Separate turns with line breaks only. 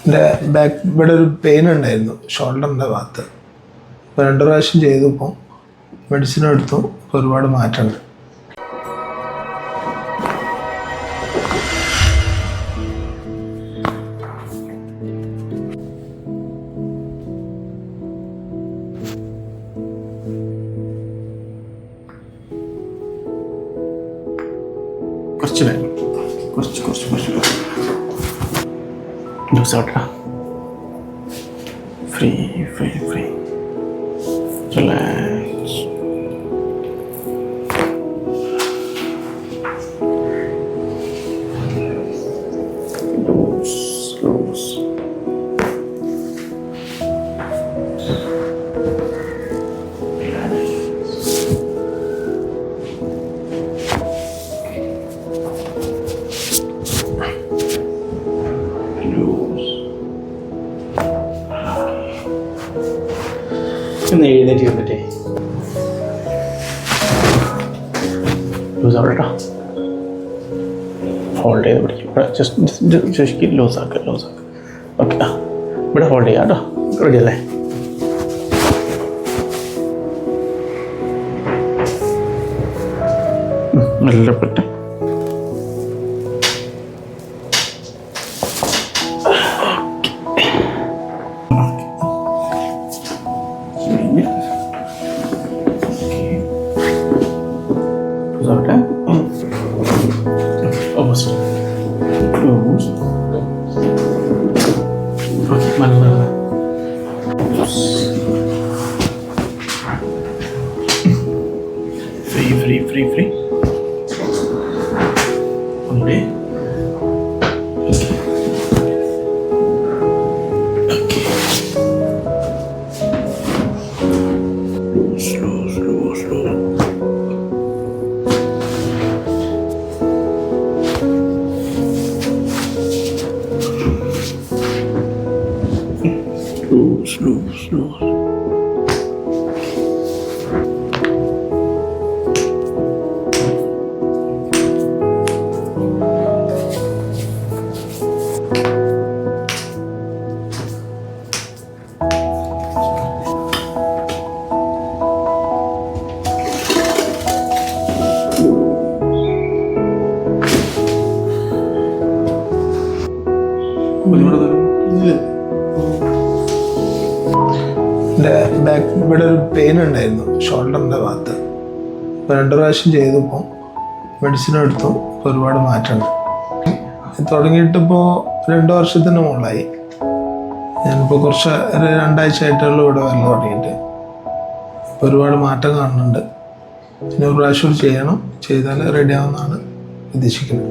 എൻ്റെ ബാക്ക് ഇവിടെ ഒരു പെയിൻ ഉണ്ടായിരുന്നു ഷോൾഡറിൻ്റെ ഭാഗത്ത്. ഇപ്പോൾ 2 പ്രാവശ്യം ചെയ്തു. ഇപ്പോൾ മെഡിസിൻ എടുത്തു. ഇപ്പോൾ ഒരുപാട് മാറ്റമുണ്ട്.
കുറച്ച് വേണം, കുറച്ച് ലൂസാട്ടാ. Free relax. ലൂസ്. ഒന്ന് എഴുന്നേറ്റ് വന്നിട്ടേ ലൂസ് ആവട്ടെ കേട്ടോ. ഹോൾഡ് ചെയ്ത് പിടിക്കും. ഇവിടെ ജസ്റ്റ് ലൂസാക്കുക. ഓക്കെ, ഇവിടെ ഹോൾഡ് ചെയ്യാം കേട്ടോ. റെഡി അല്ലേ? നല്ല പറ്റും. Opposite. Close. Mana? Free. Only. Okay. Slow. Slow.
എൻ്റെ ബാക്ക് ഇവിടെ ഒരു പെയിൻ ഉണ്ടായിരുന്നു ഷോൾഡറിൻ്റെ ഭാഗത്ത്. ഇപ്പോൾ 2 പ്രാവശ്യം ചെയ്തു. ഇപ്പോൾ മെഡിസിൻ എടുത്തു. ഇപ്പോൾ ഒരുപാട് മാറ്റമുണ്ട്. തുടങ്ങിയിട്ടിപ്പോൾ 2 വർഷത്തിന് മുകളിലായി. ഞാനിപ്പോൾ കുറച്ച് 2 ആഴ്ച ആയിട്ടുള്ളൂ ഇവിടെ വരൽ തുടങ്ങിയിട്ട്. ഇപ്പോൾ ഒരുപാട് മാറ്റം കാണുന്നുണ്ട്. പിന്നെ ഒരു പ്രാവശ്യം ചെയ്യണം. ചെയ്താൽ റെഡി ആവുമെന്നാണ് ഉദ്ദേശിക്കുന്നത്.